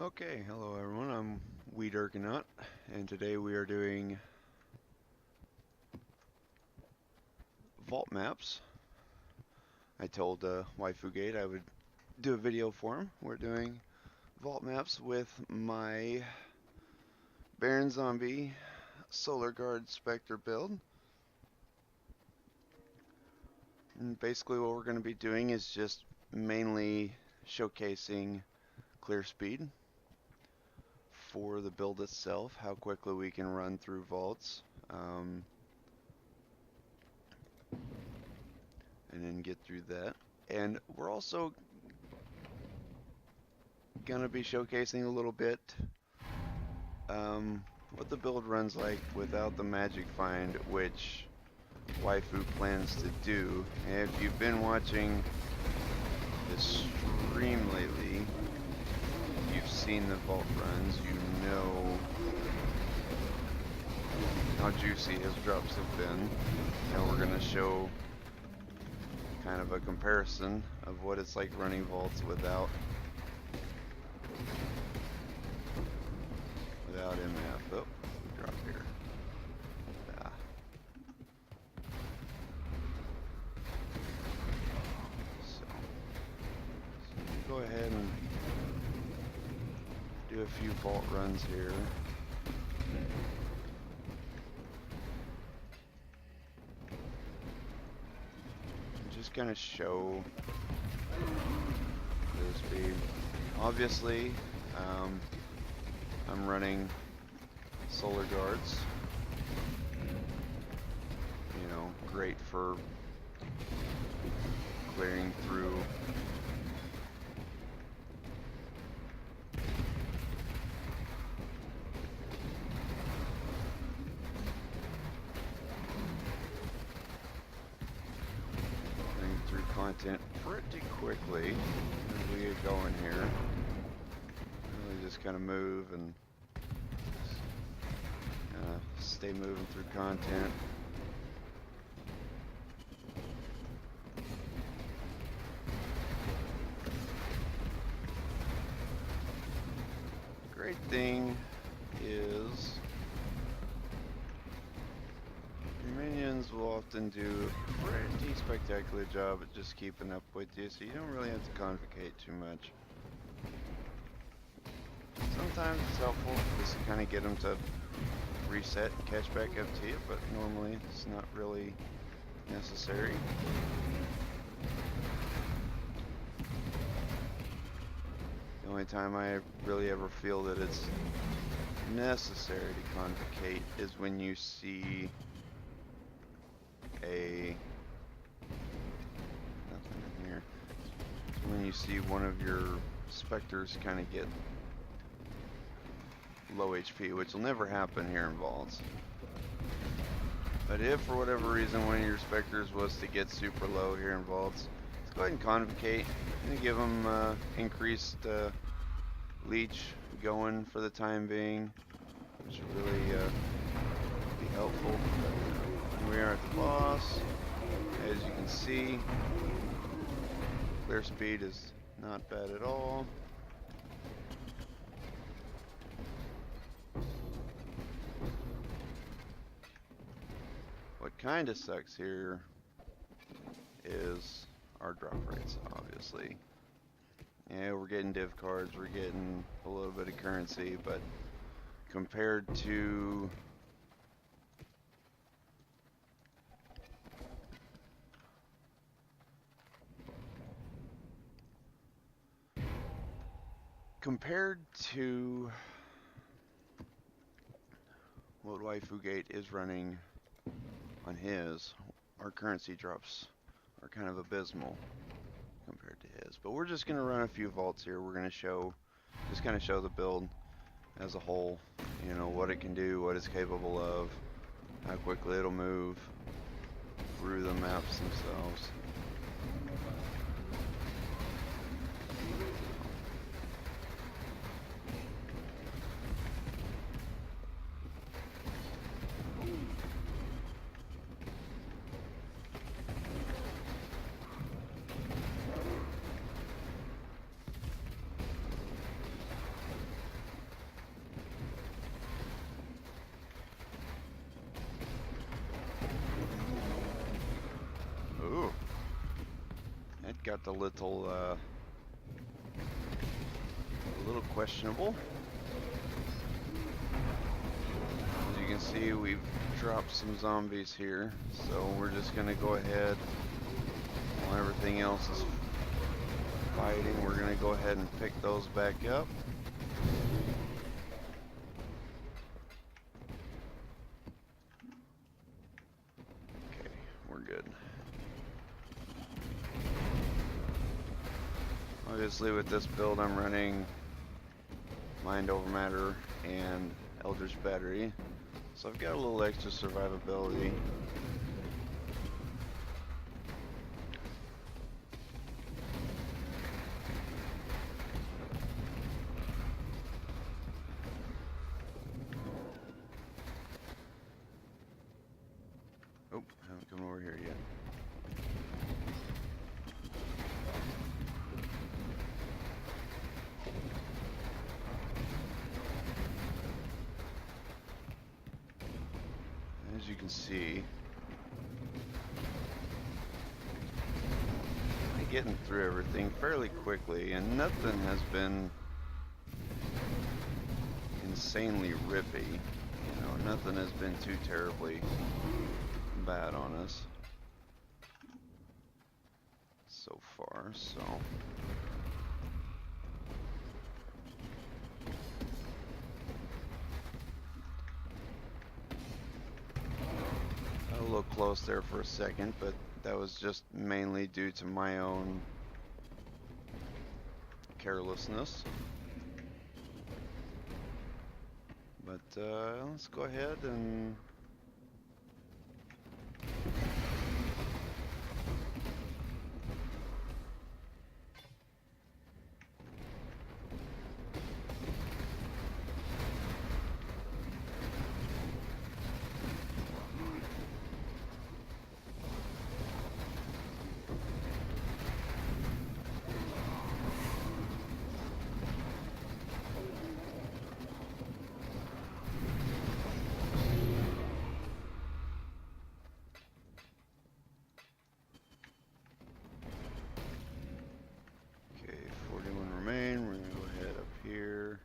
Okay, hello everyone, I'm Weed Ergonaut, and today we are doing vault maps. I told Waifugate I would do a video for him. We're doing vault maps with my Baron Zombie Solar Guard Specter build. And basically what we're going to be doing is just mainly showcasing clear speed for the build itself, how quickly we can run through vaults. And then get through that. And we're also going to be showcasing a little bit what the build runs like without the magic find, which Waifu plans to do. And if you've been watching the stream lately, you've seen the vault runs, you know how juicy his drops have been. And we're going to show kind of a comparison of what it's like running vaults without MF. Oh, drop here. Yeah. So go ahead and do a few vault runs here. Just kind of show the speed. Obviously, I'm running solar guards. You know, great for clearing through content pretty quickly as we get going here. Really just kind of move and stay moving through content. Great thing is your minions will often do a pretty spectacular job at just keeping up with you, so you don't really have to convocate too much. Sometimes it's helpful just to kind of get them to reset and catch back up to you, but normally it's not really necessary. The only time I really ever feel that it's necessary to convocate is when you see nothing in here. When you see one of your specters kind of get low HP, which will never happen here in vaults. But if for whatever reason one of your specters was to get super low here in vaults, let's go ahead and convocate and give them increased leech going for the time being, which will really be helpful. We are at the boss. As you can see, clear speed is not bad at all. What kind of sucks here is our drop rates, obviously. Yeah, we're getting div cards, we're getting a little bit of currency, but compared to what Waifugate is running on his, our currency drops are kind of abysmal compared to his. But we're just going to run a few vaults here. We're going to just kind of show the build as a whole, you know, what it can do, what it's capable of, how quickly it'll move through the maps themselves. got the a little questionable. As you can see, we've dropped some zombies here, so we're just gonna go ahead while everything else is fighting. We're gonna go ahead and pick those back up. Okay, we're good. Obviously with this build I'm running Mind Over Matter and Eldritch Battery, so I've got a little extra survivability. Oh, haven't come over here yet. As you can see, I'm getting through everything fairly quickly, and nothing has been insanely rippy. You know, nothing has been too terribly bad on us so far, so. Got a little close there for a second, but that was just mainly due to my own carelessness. But let's go ahead and okay, 41 remain. We're gonna go ahead up here.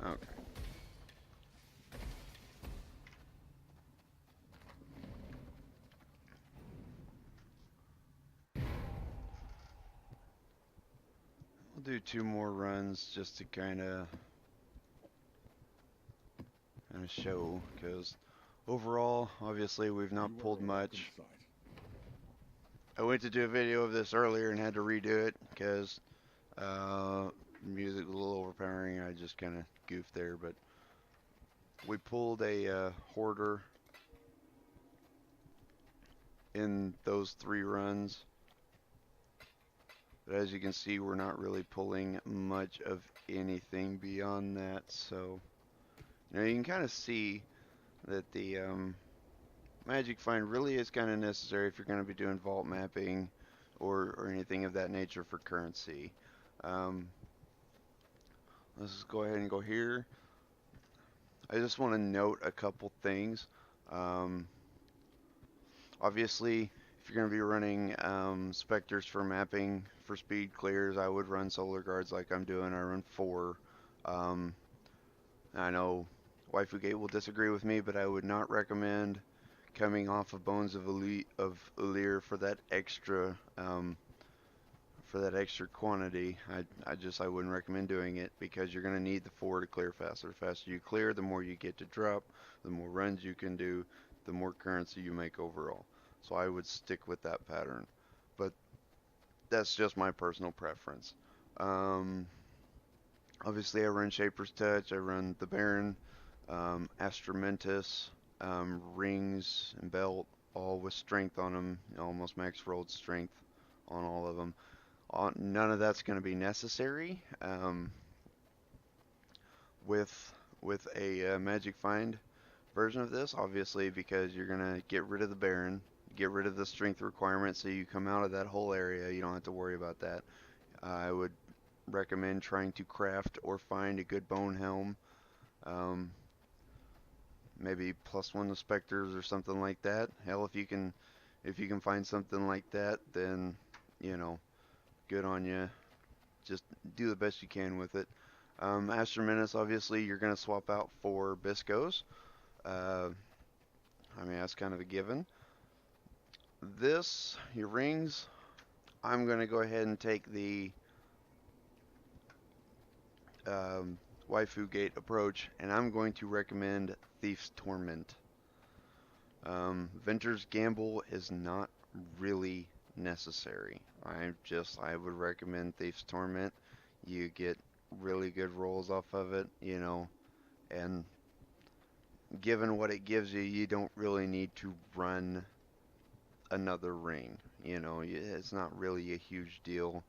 Okay. We'll do 2 more runs just to kind of show, because overall, obviously, we've not pulled much. I went to do a video of this earlier and had to redo it because music was a little overpowering. I just kind of goofed there, but we pulled a hoarder in those 3 runs. But as you can see, we're not really pulling much of anything beyond that. So, you know, you can kind of see that the magic find really is kind of necessary if you're going to be doing vault mapping or anything of that nature for currency. Let's just go ahead and go here. I just want to note a couple things. Obviously, if you're going to be running Specters for mapping for speed clears, I would run Solar Guards like I'm doing. I run 4. I know Waifu Gate will disagree with me, but I would not recommend coming off of Bones of Elir for that extra quantity. I wouldn't recommend doing it because you're going to need the 4 to clear faster. The faster you clear, the more you get to drop, the more runs you can do, the more currency you make overall. So I would stick with that pattern. But that's just my personal preference. Um, Obviously, I run Shaper's Touch. I run the Baron, Astramentus, Rings and Belt, all with strength on them. Almost max rolled strength on all of them. None of that's going to be necessary with a Magic Find version of this, obviously, because you're going to get rid of the Baron, get rid of the strength requirement, so you come out of that whole area. You don't have to worry about that. I would recommend trying to craft or find a good bone helm. Um, Maybe +1 to specters or something like that. Hell, if you can find something like that, then you know, good on you. Just do the best you can with it. Astromenace, obviously, you're gonna swap out for Biscos. Uh, I mean, that's kind of a given. This, your rings, I'm gonna go ahead and take the um, waifu gate approach, and I'm going to recommend Thief's Torment. Venter's Gamble is not really necessary. I would recommend Thief's Torment. You get really good rolls off of it, and given what it gives you, you don't really need to run another ring. It's not really a huge deal.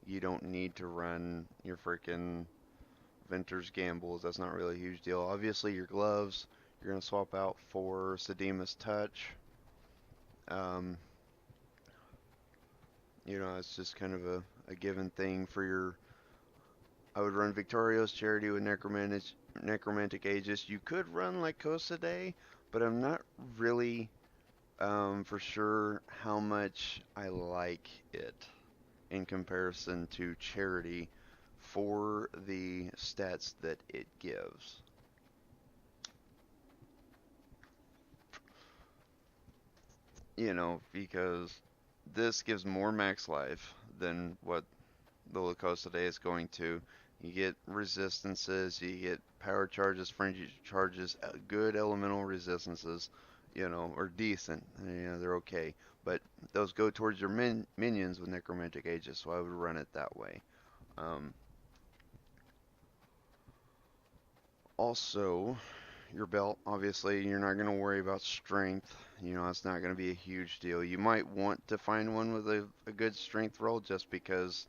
You don't need to run your freaking Venter's Gambles. That's not really a huge deal. Obviously, your gloves, you're going to swap out for Sedima's Touch. Um, it's just kind of a given thing for your. I would run Victorio's Charity with Necromantic Aegis. You could run Lycosa Day, but I'm not really for sure how much I like it in comparison to Charity for the stats that it gives. Because this gives more max life than what the Lycosa Day is going to. You get resistances, you get power charges, fringe charges, good elemental resistances, or decent. They're okay. But those go towards your minions with Necromantic Aegis, so I would run it that way. Also, your belt, obviously, you're not going to worry about strength. It's not going to be a huge deal. You might want to find one with a good strength roll just because,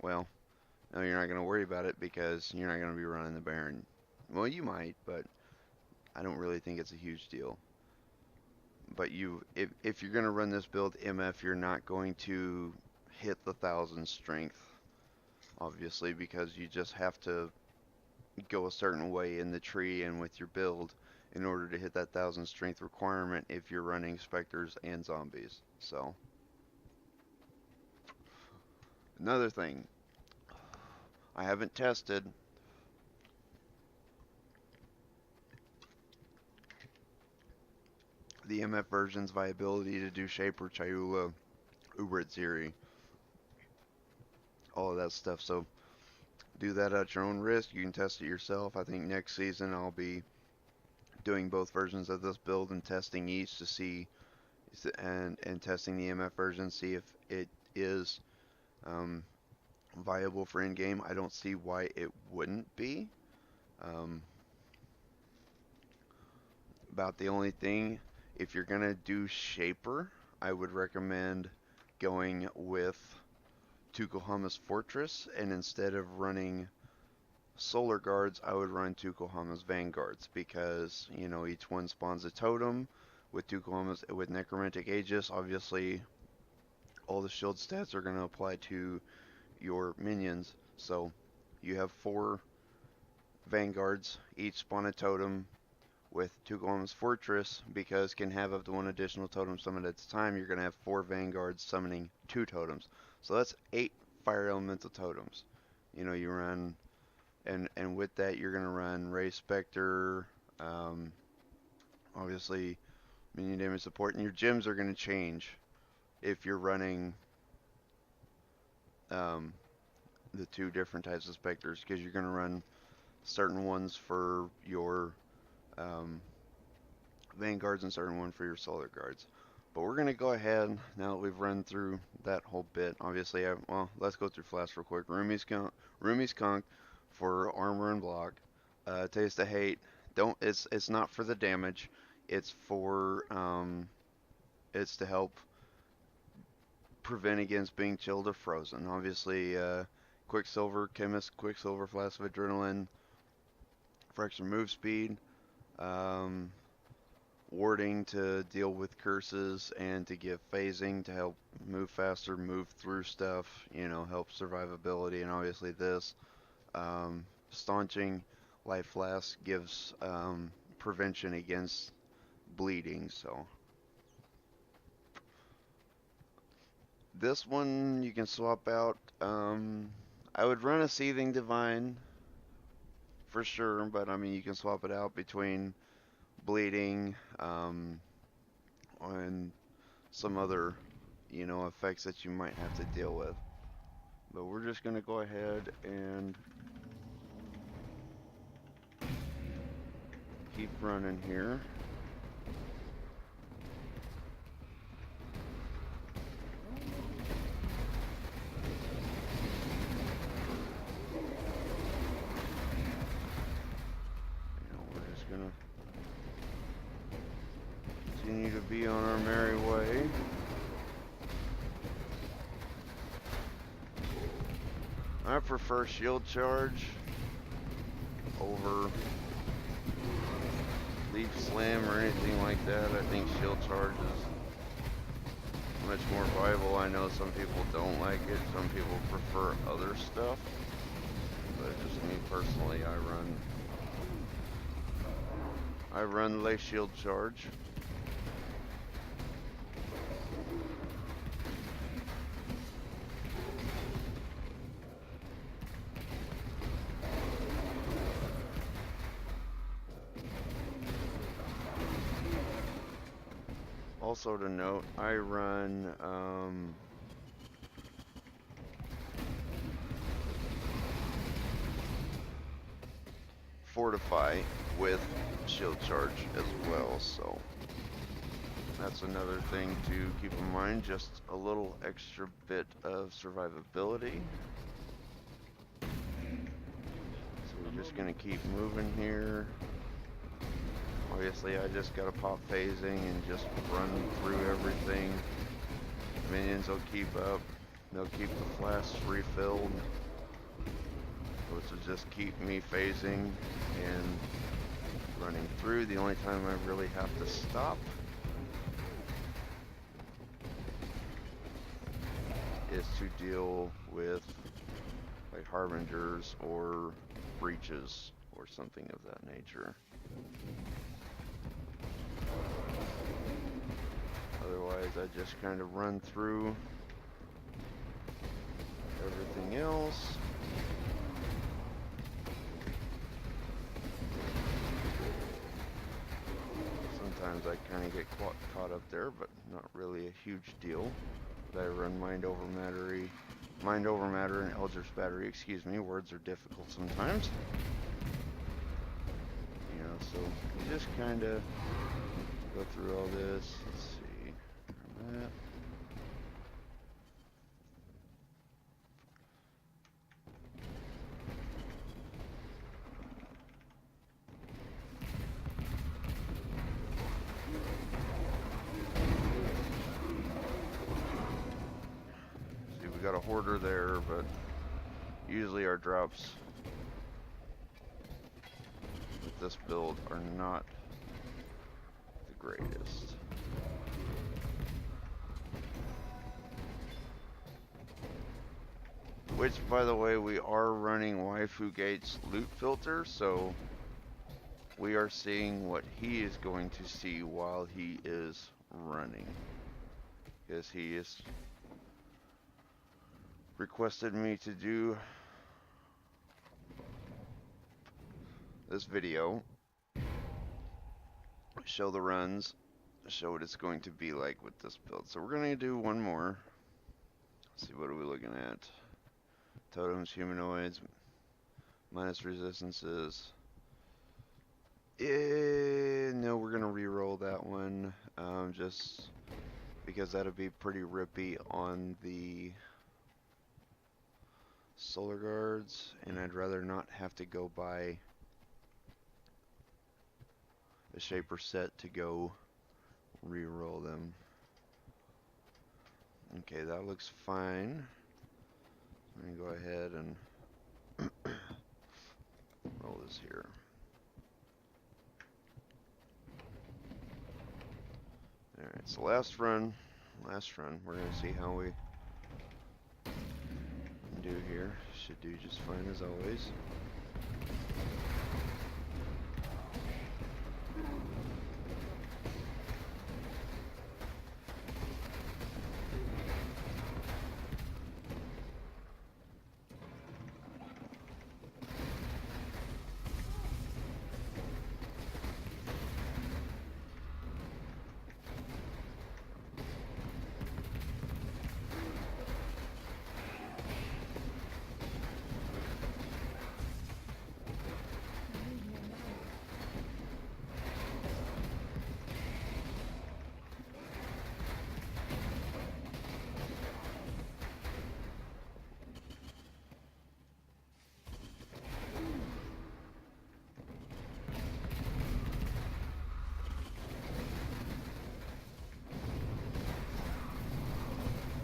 well, no, you're not going to worry about it because you're not going to be running the Baron. Well, you might, but I don't really think it's a huge deal. But if you're going to run this build MF, you're not going to hit the 1,000 strength, obviously, because you just have to go a certain way in the tree and with your build in order to hit that 1,000 strength requirement if you're running specters and zombies. So, another thing, I haven't tested the MF version's viability to do Shaper, Chayula, Ubrit, all of that stuff. So, do that at your own risk. You can test it yourself. I think next season I'll be doing both versions of this build and testing each to see and testing the MF version, see if it is viable for in-game. I don't see why it wouldn't be. About the only thing, if you're gonna do Shaper, I would recommend going with Tukohama's Fortress, and instead of running Solar Guards, I would run Tukohama's Vanguards because each one spawns a totem. With with Necromantic Aegis, obviously all the shield stats are going to apply to your minions. So you have 4 Vanguards, each spawn a totem. With Tukohama's Fortress, because can have up to 1 additional totem summoned at a time, you're going to have 4 Vanguards summoning 2 totems. So that's 8 Fire Elemental totems. You run, and with that, you're going to run Ray Specter, obviously minion damage support, and your gems are going to change if you're running the 2 different types of Specters, because you're going to run certain ones for your Vanguards and certain one for your Solar Guards. But we're going to go ahead, now that we've run through that whole bit. Obviously, well, let's go through Flash real quick. Rumi's Conch for armor and block. Taste of Hate, it's not for the damage. It's for, it's to help prevent against being chilled or frozen. Obviously, Quicksilver, Chemist, Quicksilver, Flask of Adrenaline, for extra move speed. Warding to deal with curses, and to give phasing to help move faster, move through stuff, help survivability, and obviously this. Staunching Life Flask gives prevention against bleeding, so. This one you can swap out. I would run a Seething Divine for sure, but I mean you can swap it out between bleeding, and some other, effects that you might have to deal with. But we're just gonna go ahead and keep running here. We're just gonna continue to be on our merry way. I prefer shield charge over leaf slam or anything like that. I think shield charge is much more viable. I know some people don't like it. Some people prefer other stuff. But just me personally, I run lay shield charge. Also to note, I run Fortify with shield charge as well, so that's another thing to keep in mind, just a little extra bit of survivability. So we're just gonna keep moving here. Obviously I just gotta pop phasing and just run through everything. Minions will keep up, they'll keep the flasks refilled, which will just keep me phasing and running through. The only time I really have to stop is to deal with like harbingers or breaches or something of that nature. Otherwise I just kind of run through everything else. Sometimes I kind of get caught up there, but not really a huge deal. But I run Mind Over Matter and Eldritch Battery, excuse me, words are difficult sometimes. So you just kind of go through all this. Let's see. That. See, we got a hoarder there, but usually our drops with this build are not the greatest. Which, by the way, we are running Waifu Gate's loot filter, so we are seeing what he is going to see while he is running. Because he has requested me to do this video, show the runs, show what it's going to be like with this build. So we're going to do one more. Let's see, what are we looking at? Totems, humanoids, minus resistances. No, we're gonna re-roll that one. Just because that'll be pretty rippy on the solar guards, and I'd rather not have to go buy a shaper set to go re-roll them. Okay, that looks fine. Let me go ahead and roll this here. Alright, so last run, we're going to see how we do here. Should do just fine as always.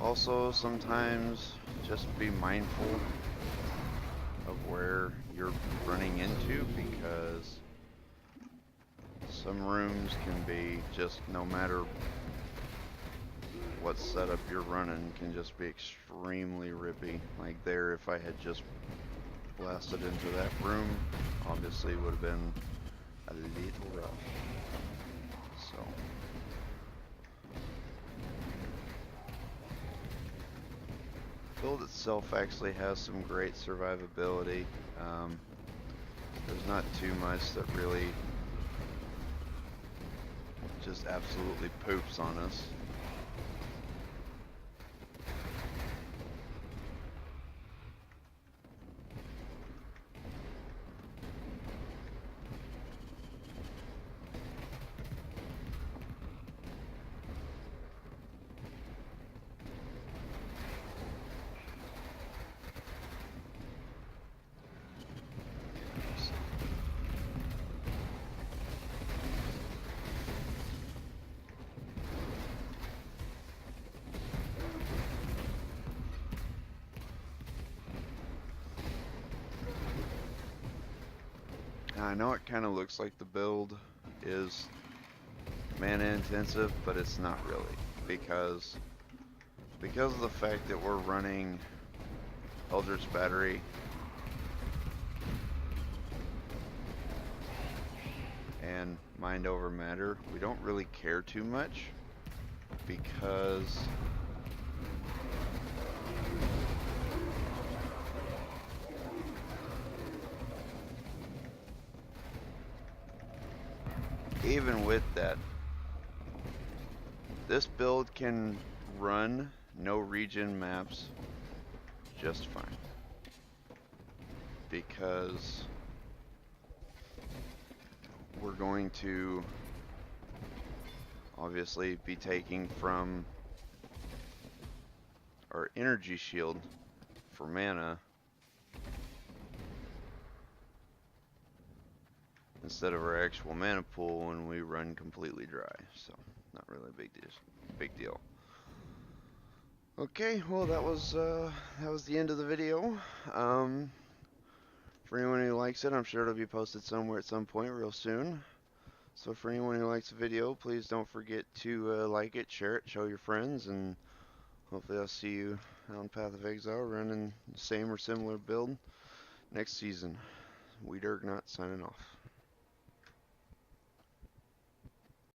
Also, sometimes just be mindful of where you're running into, because some rooms can be just, no matter what setup you're running, can just be extremely rippy. Like there, if I had just blasted into that room, obviously would have been a little rough. So build itself actually has some great survivability. There's not too much that really just absolutely poops on us. I know it kind of looks like the build is mana intensive, but it's not really, because of the fact that we're running Eldritch Battery and Mind Over Matter. We don't really care too much, because even with that, this build can run no region maps just fine, because we're going to obviously be taking from our energy shield for mana instead of our actual mana pool when we run completely dry. So not really a big deal. Okay, well that was the end of the video. For anyone who likes it, I'm sure it'll be posted somewhere at some point real soon. So for anyone who likes the video, please don't forget to like it, share it, show your friends, and hopefully I'll see you on Path of Exile running the same or similar build next season. Weed Ergnot signing off.